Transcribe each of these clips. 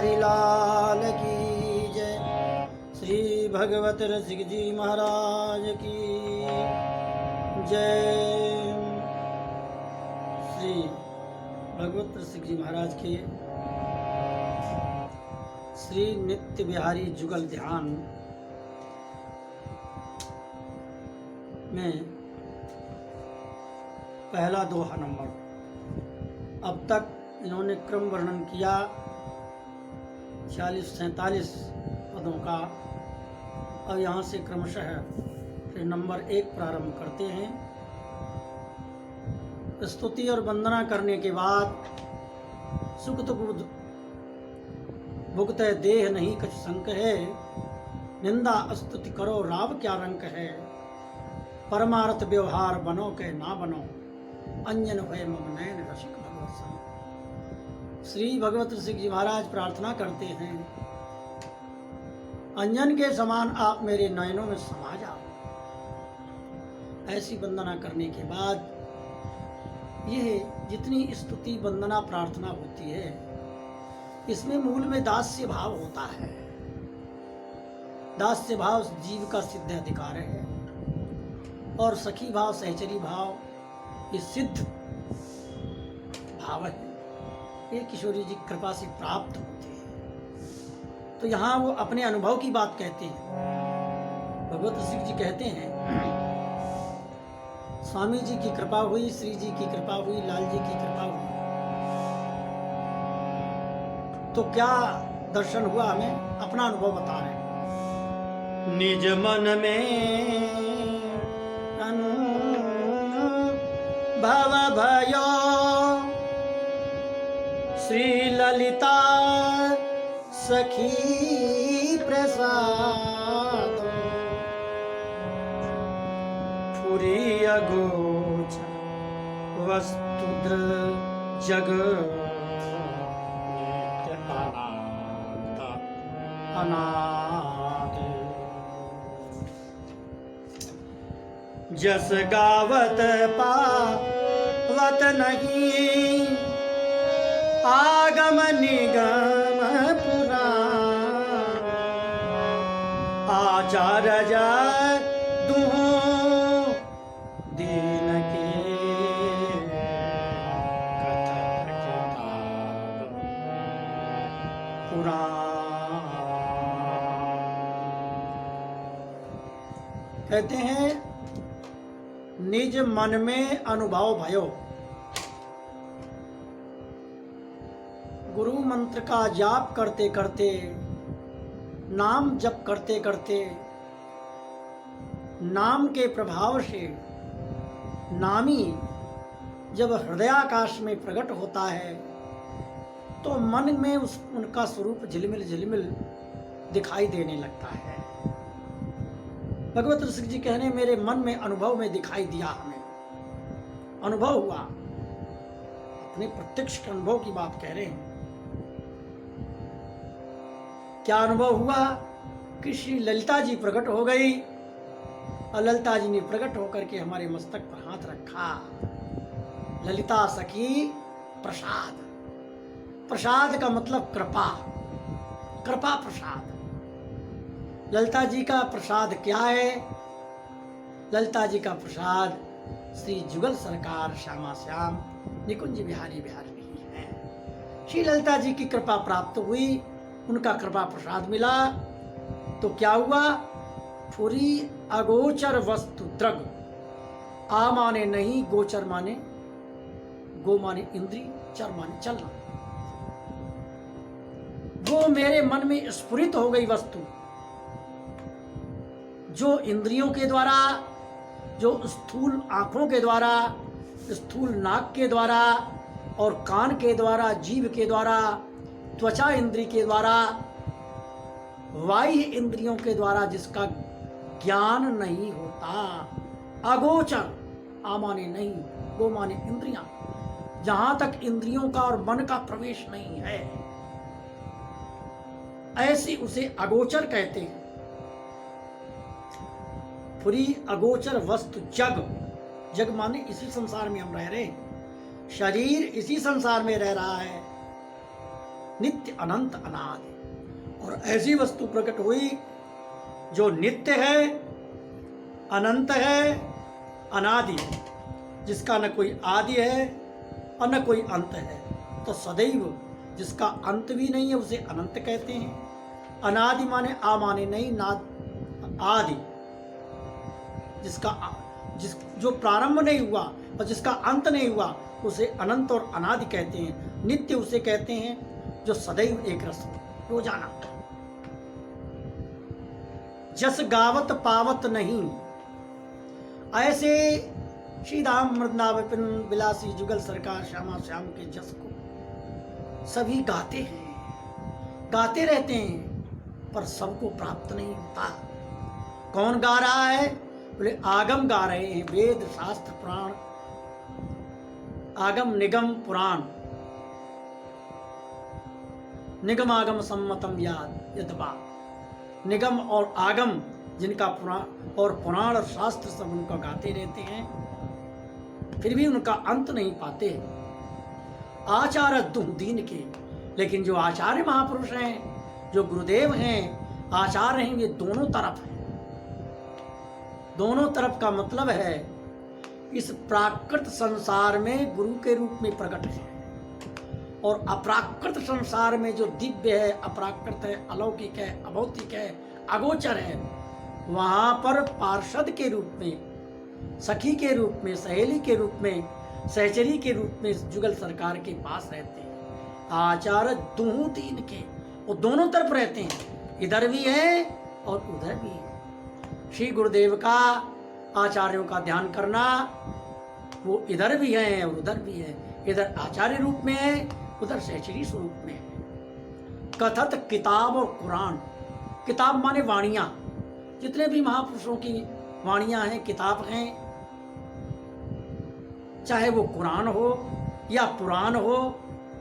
बिहारी लाल की जय। श्री भगवत रसिक जी महाराज की जय। श्री भगवत रसिक जी महाराज के श्री नित्य बिहारी जुगल ध्यान में पहला दोहा नंबर। अब तक इन्होंने क्रम वर्णन किया 46-47 पदों का। अब यहाँ से क्रमशः फिर नंबर 1 प्रारंभ करते हैं। स्तुति और वंदना करने के बाद सुख दुख भुगत देह नहीं कछ संक है, निंदा स्तुति करो राव क्या रंक है, परमार्थ व्यवहार बनो के ना बनो, अंजन भय मम नयन रसिक भगवत सन। श्री भगवत रसिक जी महाराज प्रार्थना करते हैं, अंजन के समान आप मेरे नयनों में समा जाओ। ऐसी वंदना करने के बाद यह जितनी स्तुति वंदना प्रार्थना होती है, इसमें मूल में दास्य भाव होता है। दास्य भाव जीव का सिद्ध अधिकार है और सखी भाव सहचरी भाव ये सिद्ध भाव है। ये किशोरी जी कृपा से प्राप्त होते हैं। तो यहाँ वो अपने अनुभव की बात कहते हैं। भगवत रसिक जी कहते हैं, स्वामी जी की कृपा हुई, श्री जी की कृपा हुई, लाल जी की कृपा हुई, तो क्या दर्शन हुआ? हमें अपना अनुभव बता रहे हैं। निज मन में भव भयो श्री ललिता सखी प्रसाद, फुरी अगोचर वस्तु जग अनाथ, जस गावत पावत नहीं, आगम निगम पुराण, आचार जय दूं दीन के कथक किताब पुराण। कहते हैं, निज मन में अनुभव भयो। गुरु मंत्र का जाप करते करते, नाम जप करते करते, नाम के प्रभाव से नामी जब हृदयाकाश में प्रकट होता है तो मन में उनका स्वरूप झिलमिल झिलमिल दिखाई देने लगता है। भगवत रसिक जी कहने, मेरे मन में अनुभव में दिखाई दिया, हमें अनुभव हुआ। अपने प्रत्यक्ष अनुभव की बात कह रहे हैं। क्या अनुभव हुआ? कि श्री ललिता जी प्रकट हो गई और ललिता जी ने प्रकट होकर के हमारे मस्तक पर हाथ रखा। ललिता सखी प्रसाद। प्रसाद का मतलब कृपा, कृपा प्रसाद। ललिता जी का प्रसाद क्या है? ललिता जी का प्रसाद श्री जुगल सरकार श्यामा श्याम निकुंज बिहारी बिहारी है। श्री ललिता जी की कृपा प्राप्त हुई, उनका कृपा प्रसाद मिला तो क्या हुआ? फुरी अगोचर वस्तु द्रग। आ माने नहीं, गोचर माने गो माने इंद्री, चर माने चलना। वो मेरे मन में स्फुरित हो गई वस्तु, जो इंद्रियों के द्वारा, जो स्थूल आंखों के द्वारा, स्थूल नाक के द्वारा और कान के द्वारा, जीभ के द्वारा, त्वचा इंद्री के द्वारा, बाह्य इंद्रियों के द्वारा जिसका ज्ञान नहीं होता। अगोचर, आ माने नहीं, गो माने इंद्रियां, जहां तक इंद्रियों का और मन का प्रवेश नहीं है, ऐसी उसे अगोचर कहते हैं। फुरी अगोचर वस्तु जग। जग माने इसी संसार में हम रह रहे हैं, शरीर इसी संसार में रह रहा है, नित्य अनंत अनादि। और ऐसी वस्तु प्रकट हुई जो नित्य है, अनंत है, अनादि, जिसका न कोई आदि है और न कोई अंत है। तो सदैव जिसका अंत भी नहीं है उसे अनंत कहते हैं। अनादि माने आ माने नहीं, नाद आदि, जो प्रारंभ नहीं हुआ और जिसका अंत नहीं हुआ उसे अनंत और अनादि कहते हैं। नित्य उसे कहते हैं जो सदैव एक रस रोजाना। जस गावत पावत नहीं, ऐसे श्री धाम वृंदावन विलासी जुगल सरकार श्यामा श्याम के जस को सभी गाते हैं, गाते रहते हैं, पर सबको प्राप्त नहीं होता। कौन गा रहा है? बोले आगम गा रहे हैं, वेद शास्त्र पुराण, आगम निगम पुराण, निगम आगम सम्मतम याद यदवा। निगम और आगम जिनका पुराण और पुराण और शास्त्र सब उनका गाते रहते हैं, फिर भी उनका अंत नहीं पाते। आचार्य दुह दीन के, लेकिन जो आचार्य महापुरुष हैं, जो गुरुदेव हैं, आचार्य हैं, ये दोनों तरफ हैं। दोनों तरफ का मतलब है इस प्राकृत संसार में गुरु के रूप में प्रकट है, और अप्राकृत संसार में जो दिव्य है, अपराकृत है, अलौकिक है, अभौतिक है, अगोचर है, वहां पर पार्षद के रूप में, सखी के रूप में, सहेली के रूप में, सहचरी के रूप में जुगल सरकार के पास रहते हैं। आचार्य दोनों तीन के, वो दोनों तरफ रहते हैं, इधर भी है और उधर भी है। श्री गुरुदेव का, आचार्यों का ध्यान करना, वो इधर भी है और उधर भी है। इधर आचार्य रूप में है, उधर सहचरी स्वरूप में है। कथत किताब और कुरान, किताब माने वाणियां, जितने भी महापुरुषों की वाणियां हैं, किताब हैं, चाहे वो कुरान हो या पुराण हो,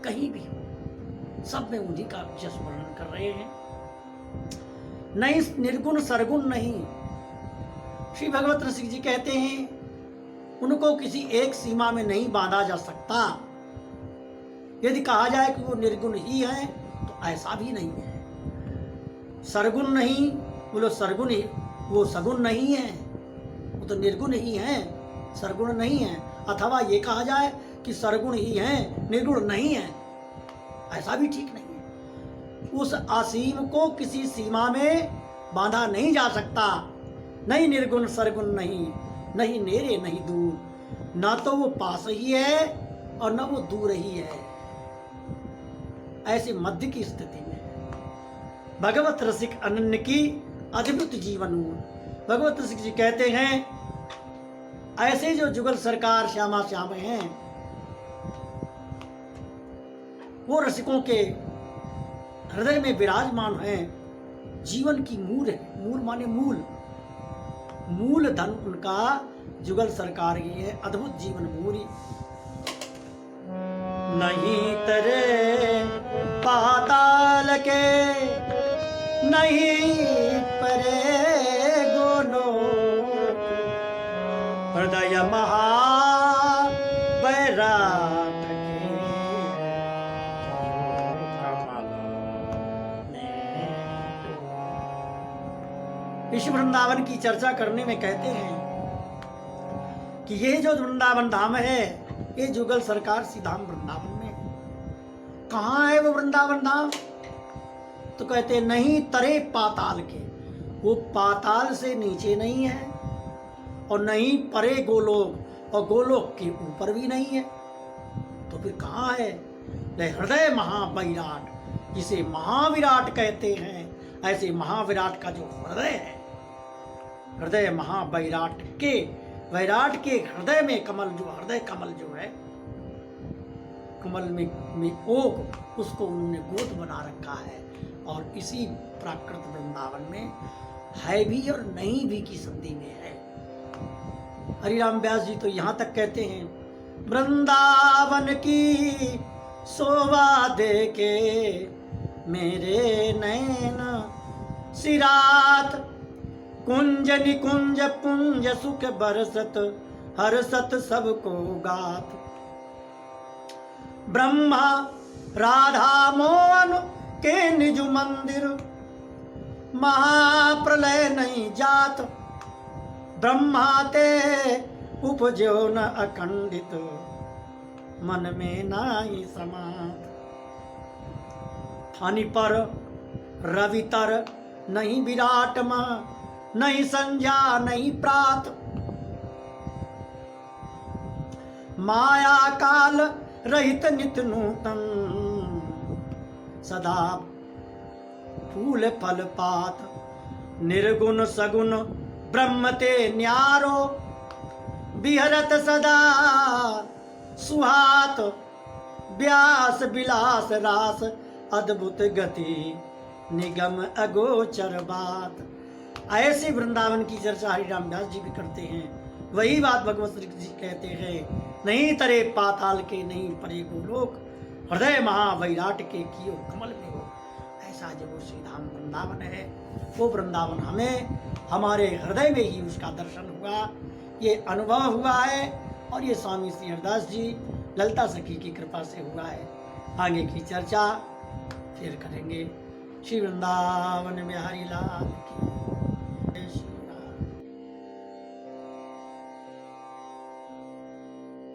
कहीं भी हो, सब में उन्हीं का जस वर्णन कर रहे हैं। नहीं निर्गुण सरगुण नहीं। श्री भगवत रसिक जी कहते हैं उनको किसी एक सीमा में नहीं बांधा जा सकता। यदि कहा जाए कि वो निर्गुण ही है तो ऐसा भी नहीं है। सरगुण नहीं, बोलो सरगुण ही, वो सगुण नहीं है, वो तो निर्गुण ही है, सरगुण नहीं है। अथवा ये कहा जाए कि सरगुण ही है, निर्गुण नहीं है, ऐसा भी ठीक नहीं है। उस असीम को किसी सीमा में बांधा नहीं जा सकता। नहीं निर्गुण सरगुण नहीं, नहीं नेरे नहीं दूर, ना तो वो पास ही है और ना वो दूर ही है। ऐसे मध्य की स्थिति में भगवत रसिक अनन्य की अद्भुत जीवन। भगवत रसिक जी कहते हैं ऐसे जो जुगल सरकार श्यामा श्याम हैं, वो रसिकों के हृदय में विराजमान हैं। जीवन की मूल है, मूल माने मूल, मूल धन उनका जुगल सरकार की है, अद्भुत जीवन मूरी। नहीं तरे पाताल के, नहीं परे गोलो, हृदय महा वैराट के। इस वृंदावन की चर्चा करने में कहते हैं कि ये जो वृंदावन धाम है, ये जुगल सरकार सीधाम वृंदावन में। कहाँ है वो वृंदावन धाम? तो कहते नहीं तरे पाताल के, वो पाताल से नीचे नहीं है और नहीं परे गोलोक, और गोलोक के ऊपर भी नहीं है। तो फिर कहाँ है? हृदय महाविराट, जिसे महाविराट कहते हैं, ऐसे महाविराट का जो हृदय है, हृदय महाविराट के, वैराट के हृदय में कमल, जो हृदय कमल जो है, कमल में ओक, उसको उन्होंने गोद बना रखा है। और इसी प्राकृत वृंदावन में है भी और नहीं भी की संधि में है। हरिराम व्यास जी तो यहाँ तक कहते हैं, वृंदावन की शोभा देके मेरे नैन सिरात, कुंज निकुंज पुंज सुख बरसत, हर सत सबको गात। ब्रह्मा राधा मोहन के निज मंदिर, महाप्रलय नहीं जात, ब्रह्मा ते उपजो न अखंडित, मन में नाई समात। फनि पर रवि तर नहीं विराट माँ, नहीं संध्या नहीं प्रात, माया काल रहित नित नूतन, सदा फूल फल पात, निर्गुण सगुण ब्रह्म ते न्यारो, विहरत सदा सुहात, व्यास विलास रास अद्भुत गति, निगम अगोचर बात। ऐसे वृंदावन की चर्चा हरि रामदास जी भी करते हैं। वही बात भगवत श्री जी कहते हैं, नहीं तरे पाताल के नहीं परे गोलोक, हृदय महावैराट के कियो कमल में हो। ऐसा जो वो श्री धाम वृंदावन है, वो वृंदावन हमें हमारे हृदय में ही उसका दर्शन हुआ, ये अनुभव हुआ है। और ये स्वामी श्री हरिदास जी ललिता सखी की कृपा से हुआ है। आगे की चर्चा फिर करेंगे। श्री वृंदावन बिहारी लाल की।